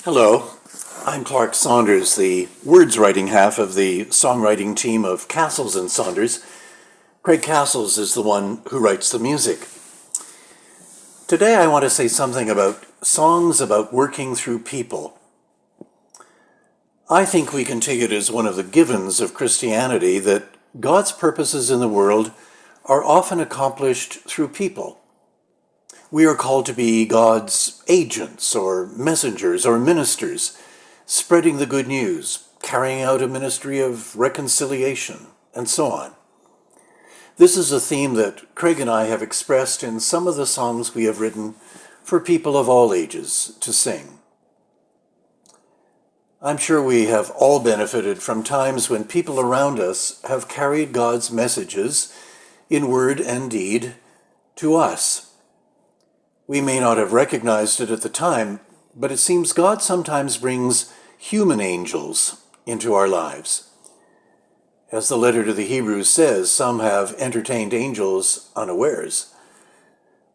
Hello, I'm Clark Saunders, the words writing half of the songwriting team of Castles and Saunders. Craig Castles is the one who writes the music. Today I want to say something about songs about working through people. I think we can take it as one of the givens of Christianity that God's purposes in the world are often accomplished through people. We are called to be God's agents or messengers or ministers, spreading the good news, carrying out a ministry of reconciliation, and so on. This is a theme that Craig and I have expressed in some of the songs we have written for people of all ages to sing. I'm sure we have all benefited from times when people around us have carried God's messages in word and deed to us. We may not have recognized it at the time, but it seems God sometimes brings human angels into our lives. As the letter to the Hebrews says, some have entertained angels unawares.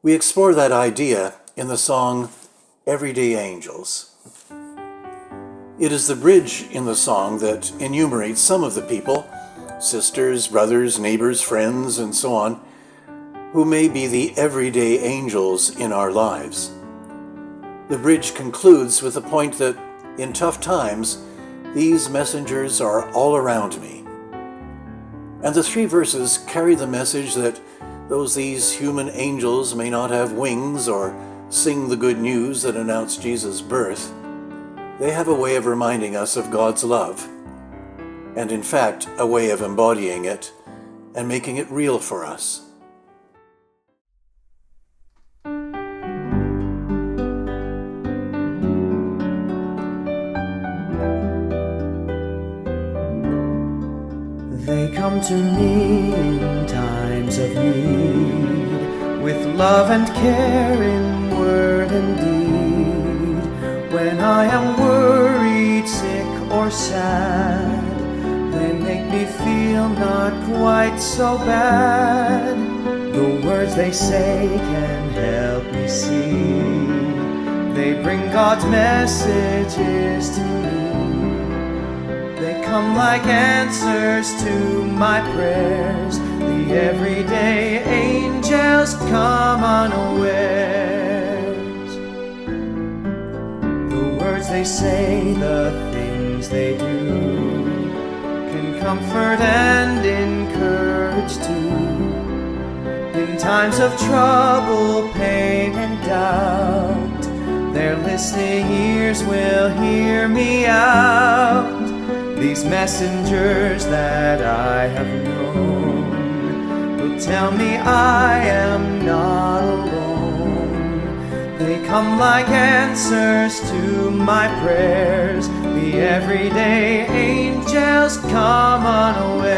We explore that idea in the song Everyday Angels. It is the bridge in the song that enumerates some of the people, sisters, brothers, neighbors, friends, and so on, who may be the everyday angels in our lives. The bridge concludes with the point that in tough times, these messengers are all around me. And the three verses carry the message that though these human angels may not have wings or sing the good news that announce Jesus' birth, they have a way of reminding us of God's love, and in fact, a way of embodying it and making it real for us. They come to me in times of need, with love and care in word and deed. When I am worried, sick or sad, they make me feel not quite so bad. The words they say can help me see. They bring God's messages to me. They come like answers to my prayers. The everyday angels come unawares. The words they say, the things they do, can comfort and encourage too. In times of trouble, pain, and doubt, their listening ears will hear me out. These messengers that I have known will tell me I am not alone. They come like answers to my prayers. The everyday angels come unawares.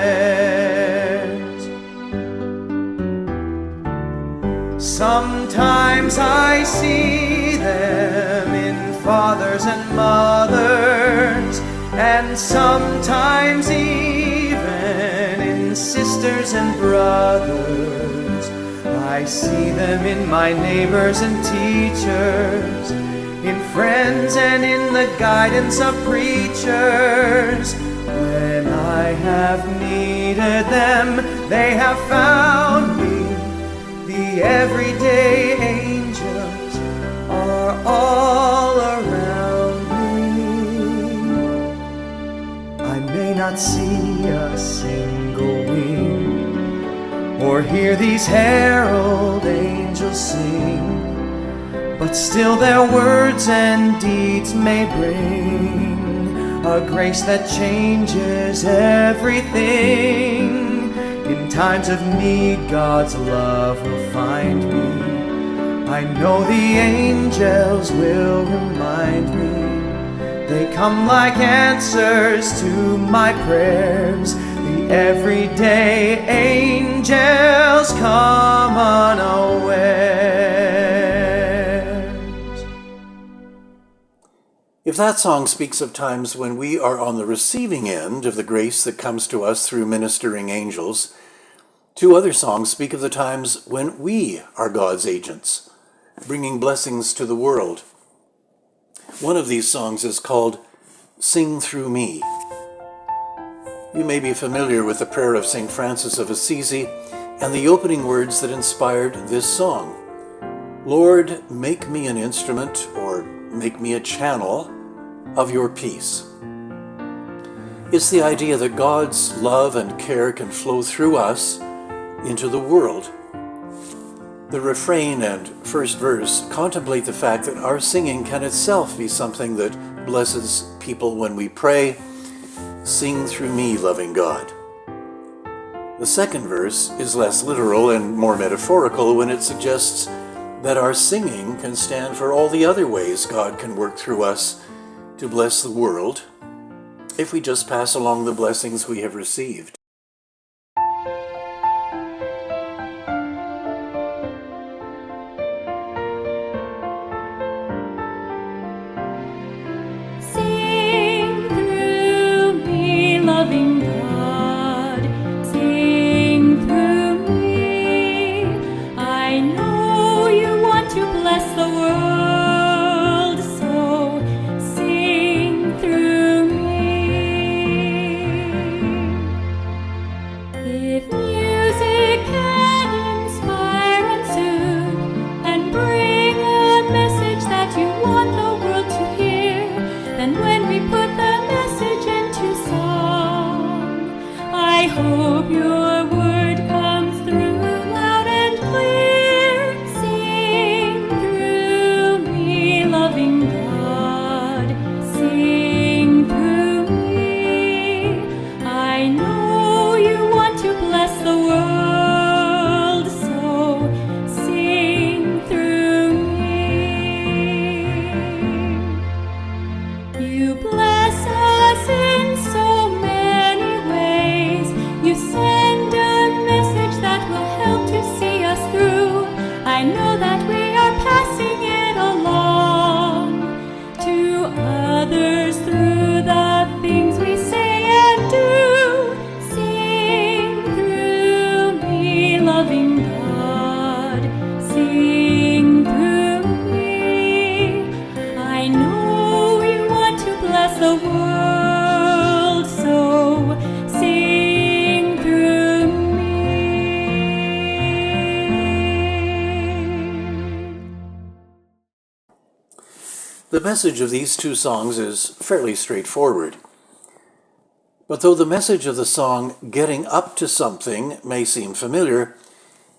Sometimes I see them in fathers and mothers, and sometimes even in sisters and brothers. I see them in my neighbors and teachers, in friends and in the guidance of preachers. When I have needed them, they have found me. The everyday angels are all around me. I may not see a single wing, or hear these herald angels sing, but still their words and deeds may bring a grace that changes everything. In times of need, God's love will find me. I know the angels will remind me. They come like answers to my prayers. The everyday angels come unawares. If that song speaks of times when we are on the receiving end of the grace that comes to us through ministering angels, two other songs speak of the times when we are God's agents, bringing blessings to the world. One of these songs is called Sing Through Me. You may be familiar with the prayer of St. Francis of Assisi and the opening words that inspired this song. Lord, make me an instrument, or make me a channel of your peace. It's the idea that God's love and care can flow through us into the world. The refrain and first verse contemplate the fact that our singing can itself be something that blesses people when we pray, "Sing through me, loving God." The second verse is less literal and more metaphorical when it suggests that our singing can stand for all the other ways God can work through us to bless the world if we just pass along the blessings we have received. Sing through me, loving God, sing through me. I know you want to bless the world, so sing through me. If music can inspire and soothe and bring a message that you want the world to hear, then when we put the message into song, I hope your word comes through loud and clear. Sing through me, loving God, sing through me. I know you want to bless the world, so sing through me. You bless us in so many ways. You send a message that will help to see us through. I know that we are passing it along to others through the things we say and do. Sing through me, loving God, sing through me. I know you want to bless the world, so sing through me. The message of these two songs is fairly straightforward. But though the message of the song "Getting Up to Something" may seem familiar,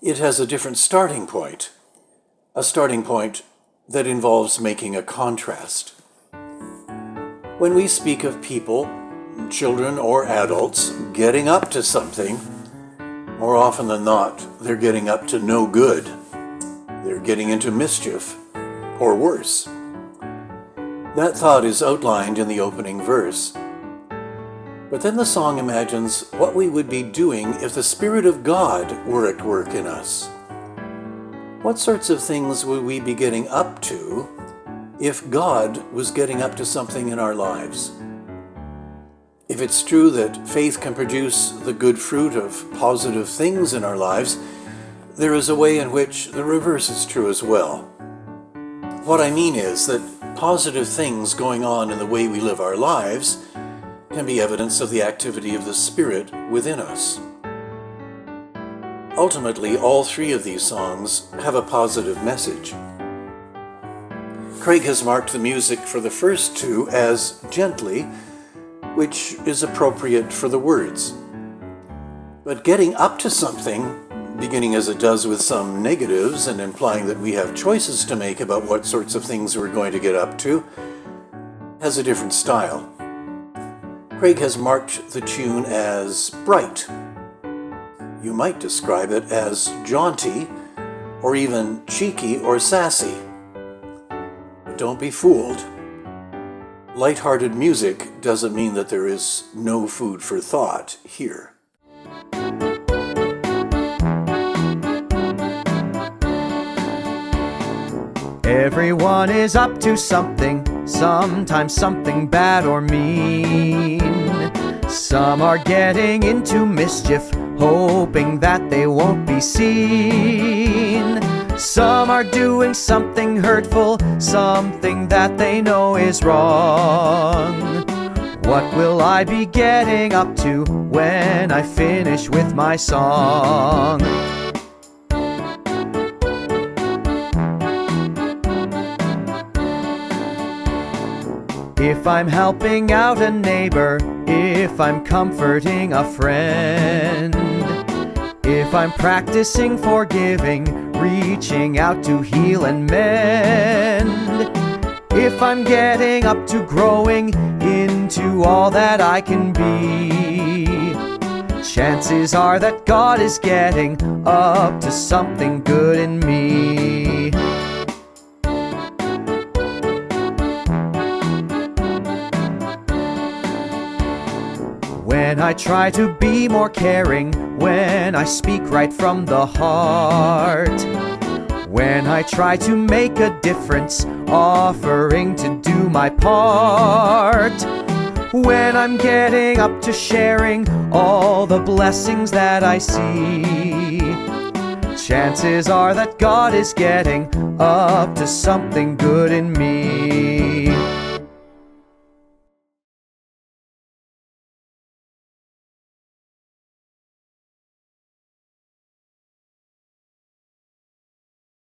it has a different starting point. A starting point that involves making a contrast. When we speak of people, children or adults, getting up to something, more often than not, they're getting up to no good. They're getting into mischief, or worse. That thought is outlined in the opening verse. But then the song imagines what we would be doing if the Spirit of God were at work in us. What sorts of things would we be getting up to if God was getting up to something in our lives? If it's true that faith can produce the good fruit of positive things in our lives, there is a way in which the reverse is true as well. What I mean is that positive things going on in the way we live our lives can be evidence of the activity of the Spirit within us. Ultimately, all three of these songs have a positive message. Craig has marked the music for the first two as gently, which is appropriate for the words. But getting up to something, beginning as it does with some negatives and implying that we have choices to make about what sorts of things we're going to get up to, has a different style. Craig has marked the tune as bright. You might describe it as jaunty, or even cheeky or sassy. But don't be fooled. Light-hearted music doesn't mean that there is no food for thought here. Everyone is up to something, sometimes something bad or mean. Some are getting into mischief, hoping that they won't be seen. Some are doing something hurtful, something that they know is wrong. What will I be getting up to when I finish with my song? If I'm helping out a neighbor, if I'm comforting a friend, if I'm practicing forgiving, reaching out to heal and mend, if I'm getting up to growing into all that I can be, chances are that God is getting up to something good in me. When I try to be more caring, when I speak right from the heart, when I try to make a difference, offering to do my part, when I'm getting up to sharing all the blessings that I see, chances are that God is getting up to something good in me.